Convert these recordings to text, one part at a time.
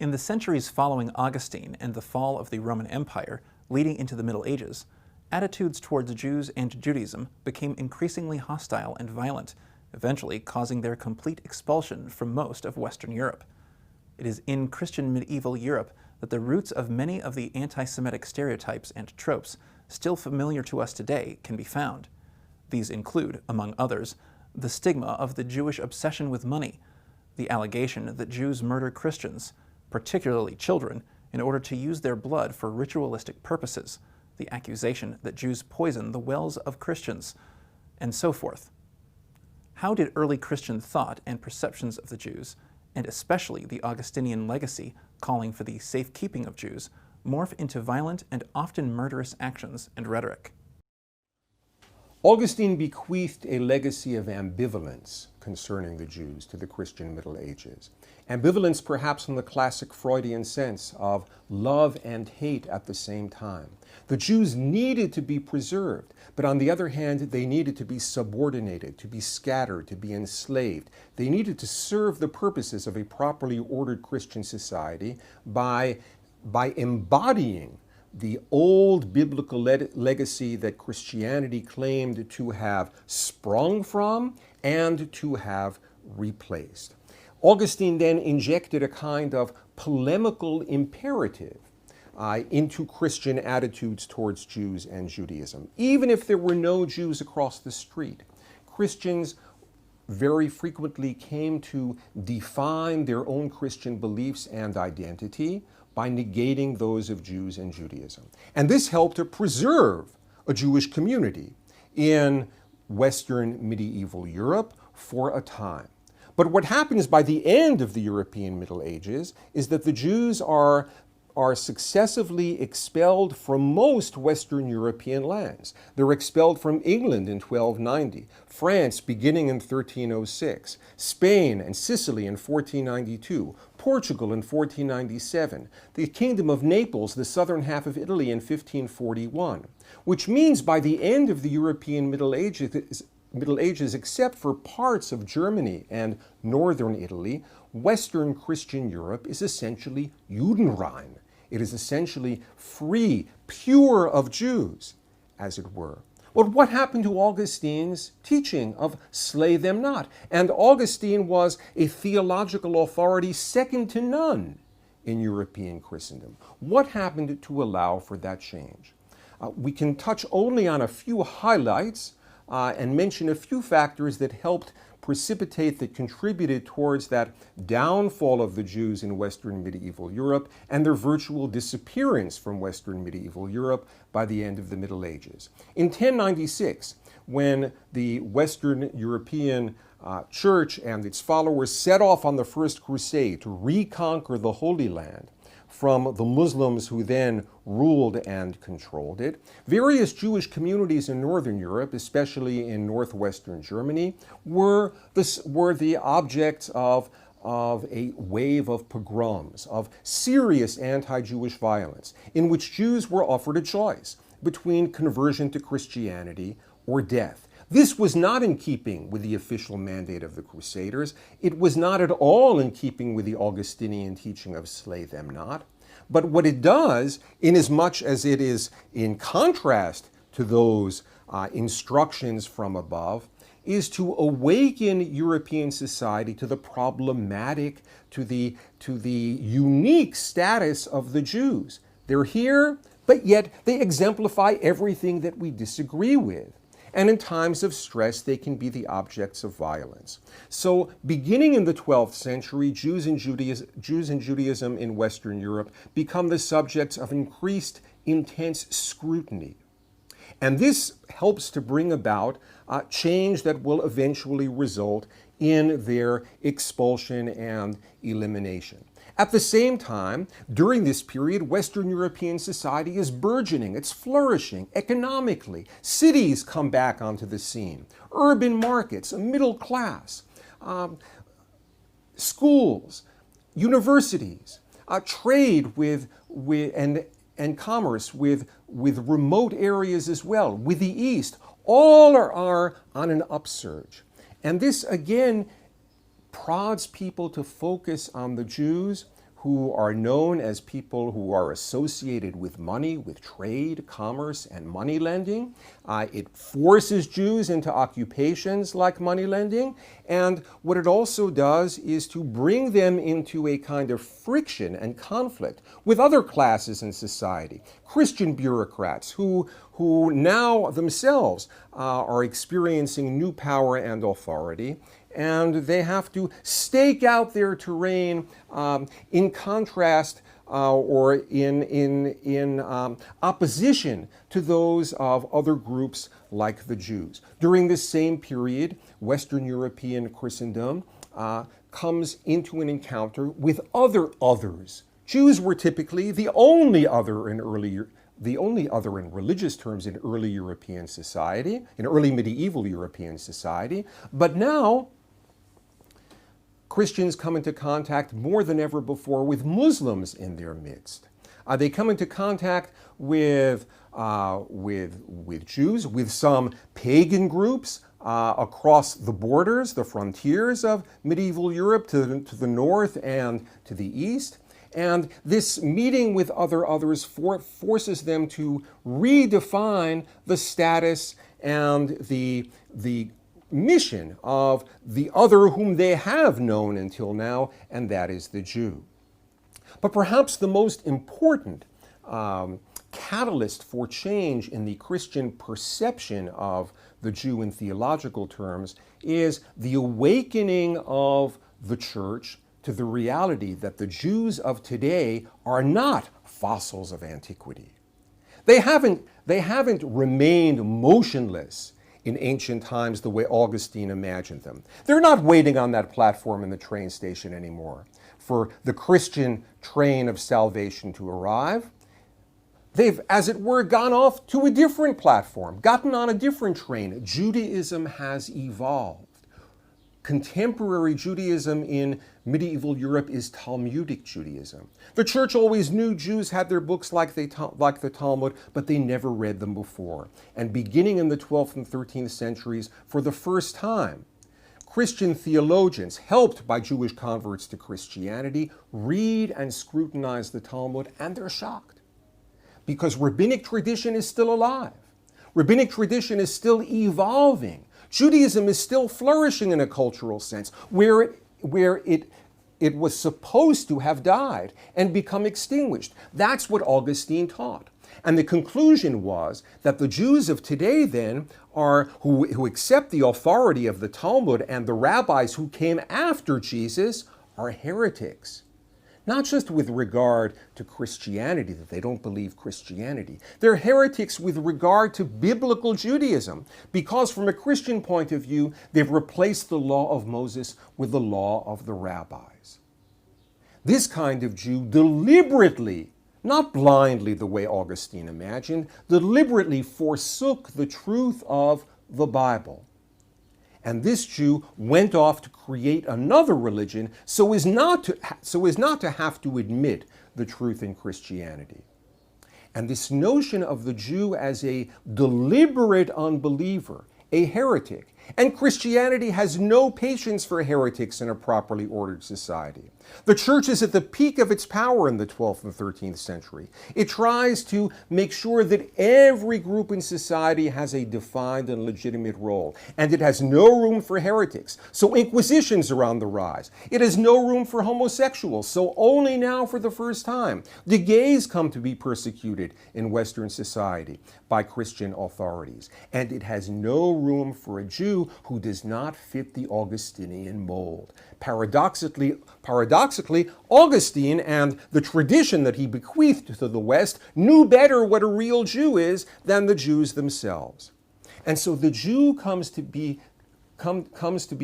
In the centuries following Augustine and the fall of the Roman Empire, leading into the Middle Ages, attitudes towards Jews and Judaism became increasingly hostile and violent, eventually causing their complete expulsion from most of Western Europe. It is in Christian medieval Europe that the roots of many of the anti-Semitic stereotypes and tropes, still familiar to us today, can be found. These include, among others, the stigma of the Jewish obsession with money, the allegation that Jews murder Christians, particularly children, in order to use their blood for ritualistic purposes, the accusation that Jews poison the wells of Christians, and so forth. How did early Christian thought and perceptions of the Jews, and especially the Augustinian legacy calling for the safekeeping of Jews, morph into violent and often murderous actions and rhetoric? Augustine bequeathed a legacy of ambivalence concerning the Jews to the Christian Middle Ages. Ambivalence perhaps in the classic Freudian sense of love and hate at the same time. The Jews needed to be preserved, but on the other hand, they needed to be subordinated, to be scattered, to be enslaved. They needed to serve the purposes of a properly ordered Christian society by embodying the old biblical legacy that Christianity claimed to have sprung from and to have replaced. Augustine then injected a kind of polemical imperative into Christian attitudes towards Jews and Judaism. Even if there were no Jews across the street, Christians very frequently came to define their own Christian beliefs and identity by negating those of Jews and Judaism. And this helped to preserve a Jewish community in Western medieval Europe for a time. But what happens by the end of the European Middle Ages is that the Jews are successively expelled from most Western European lands. They're expelled from England in 1290, France beginning in 1306, Spain and Sicily in 1492, Portugal in 1497, the Kingdom of Naples, the southern half of Italy in 1541, which means by the end of the European Middle Ages, except for parts of Germany and northern Italy, Western Christian Europe is essentially Judenrein. It is essentially free, pure of Jews, as it were. Well, what happened to Augustine's teaching of slay them not? And Augustine was a theological authority second to none in European Christendom. What happened to allow for that change? We can touch only on a few highlights and mention a few factors that helped precipitate, that contributed towards that downfall of the Jews in Western medieval Europe and their virtual disappearance from Western medieval Europe by the end of the Middle Ages. In 1096, when the Western European Church and its followers set off on the First Crusade to reconquer the Holy Land from the Muslims who then ruled and controlled it, various Jewish communities in Northern Europe, especially in northwestern Germany, were the objects of a wave of pogroms, of serious anti-Jewish violence, in which Jews were offered a choice between conversion to Christianity or death. This was not in keeping with the official mandate of the Crusaders. It was not at all in keeping with the Augustinian teaching of slay them not. But what it does, inasmuch as it is in contrast to those instructions from above, is to awaken European society to the problematic, to the unique status of the Jews. They're here, but yet they exemplify everything that we disagree with. And in times of stress, they can be the objects of violence. So beginning in the 12th century, Jews and Judaism in Western Europe become the subjects of increased intense scrutiny. And this helps to bring about change that will eventually result in their expulsion and elimination. At the same time, during this period, Western European society is burgeoning, it's flourishing economically. Cities come back onto the scene, urban markets, a middle class, schools, universities, trade and commerce with remote areas as well, with the East. All are on an upsurge. And this, again, prods people to focus on the Jews who are known as people who are associated with money, with trade, commerce, and money lending. It forces Jews into occupations like money lending. And what it also does is to bring them into a kind of friction and conflict with other classes in society. Christian bureaucrats who now themselves are experiencing new power and authority, and they have to stake out their terrain in contrast or in opposition to those of other groups like the Jews. During this same period, Western European Christendom comes into an encounter with other others. Jews were typically the only other in religious terms in early European society, in early medieval European society, but now Christians come into contact more than ever before with Muslims in their midst. They come into contact with Jews, with some pagan groups across the borders, the frontiers of medieval Europe to the north and to the east. And this meeting with others forces them to redefine the status and the mission of the other whom they have known until now, and that is the Jew. But perhaps the most important catalyst for change in the Christian perception of the Jew in theological terms is the awakening of the church to the reality that the Jews of today are not fossils of antiquity. They haven't remained motionless in ancient times the way Augustine imagined them. They're not waiting on that platform in the train station anymore for the Christian train of salvation to arrive. They've, as it were, gone off to a different platform, gotten on a different train. Judaism has evolved. Contemporary Judaism in medieval Europe is Talmudic Judaism. The church always knew Jews had their books like the Talmud, but they never read them before. And beginning in the 12th and 13th centuries, for the first time, Christian theologians, helped by Jewish converts to Christianity, read and scrutinize the Talmud, and they're shocked. Because rabbinic tradition is still alive. Rabbinic tradition is still evolving. Judaism is still flourishing in a cultural sense, where it was supposed to have died and become extinguished. That's what Augustine taught. And the conclusion was that the Jews of today then who accept the authority of the Talmud and the rabbis who came after Jesus are heretics. Not just with regard to Christianity, that they don't believe Christianity. They're heretics with regard to biblical Judaism, because from a Christian point of view, they've replaced the law of Moses with the law of the rabbis. This kind of Jew deliberately, not blindly the way Augustine imagined, deliberately forsook the truth of the Bible. And this Jew went off to create another religion so as not to have to admit the truth in Christianity. And this notion of the Jew as a deliberate unbeliever, a heretic, and Christianity has no patience for heretics in a properly ordered society. The church is at the peak of its power in the 12th and 13th century. It tries to make sure that every group in society has a defined and legitimate role, and it has no room for heretics. So inquisitions are on the rise. It has no room for homosexuals, so only now for the first time the gays come to be persecuted in Western society by Christian authorities. And it has no room for a Jew who does not fit the Augustinian mold. Paradoxically, Augustine and the tradition that he bequeathed to the West knew better what a real Jew is than the Jews themselves. And so the Jew comes to be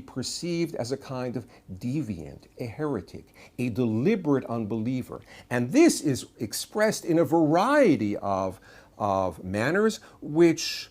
perceived as a kind of deviant, a heretic, a deliberate unbeliever. And this is expressed in a variety of manners which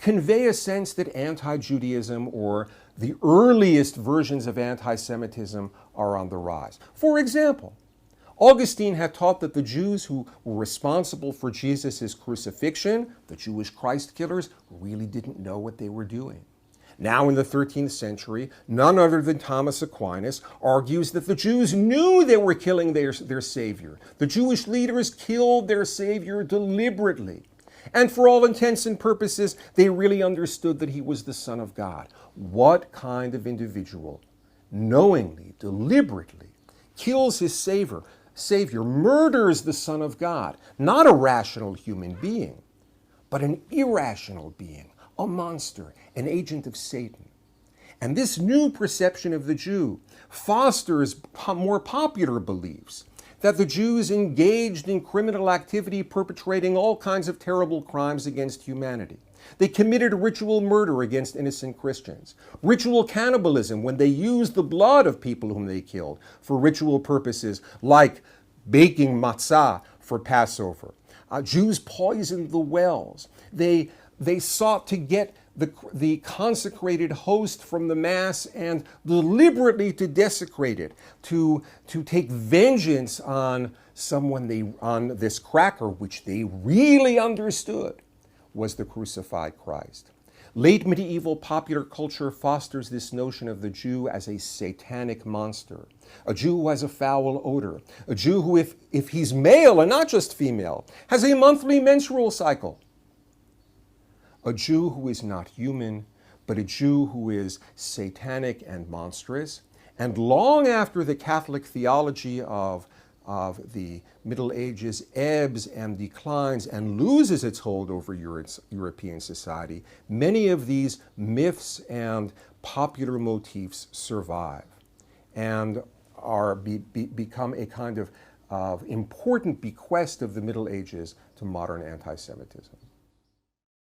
convey a sense that anti-Judaism or the earliest versions of anti-Semitism are on the rise. For example, Augustine had taught that the Jews who were responsible for Jesus' crucifixion, the Jewish Christ killers, really didn't know what they were doing. Now in the 13th century, none other than Thomas Aquinas argues that the Jews knew they were killing their Savior. The Jewish leaders killed their Savior deliberately. And for all intents and purposes, they really understood that he was the Son of God. What kind of individual knowingly, deliberately kills his Savior, murders the Son of God, not a rational human being, but an irrational being, a monster, an agent of Satan? And this new perception of the Jew fosters more popular beliefs that the Jews engaged in criminal activity perpetrating all kinds of terrible crimes against humanity. They committed ritual murder against innocent Christians, ritual cannibalism when they used the blood of people whom they killed for ritual purposes like baking matzah for Passover. Jews poisoned the wells. They sought to get the consecrated host from the Mass and deliberately to desecrate it, to take vengeance on on this cracker, which they really understood was the crucified Christ. Late medieval popular culture fosters this notion of the Jew as a satanic monster, a Jew who has a foul odor, a Jew who, if he's male and not just female, has a monthly menstrual cycle. A Jew who is not human, but a Jew who is satanic and monstrous. And long after the Catholic theology of the Middle Ages ebbs and declines and loses its hold over European society, many of these myths and popular motifs survive and become a kind of important bequest of the Middle Ages to modern anti-Semitism.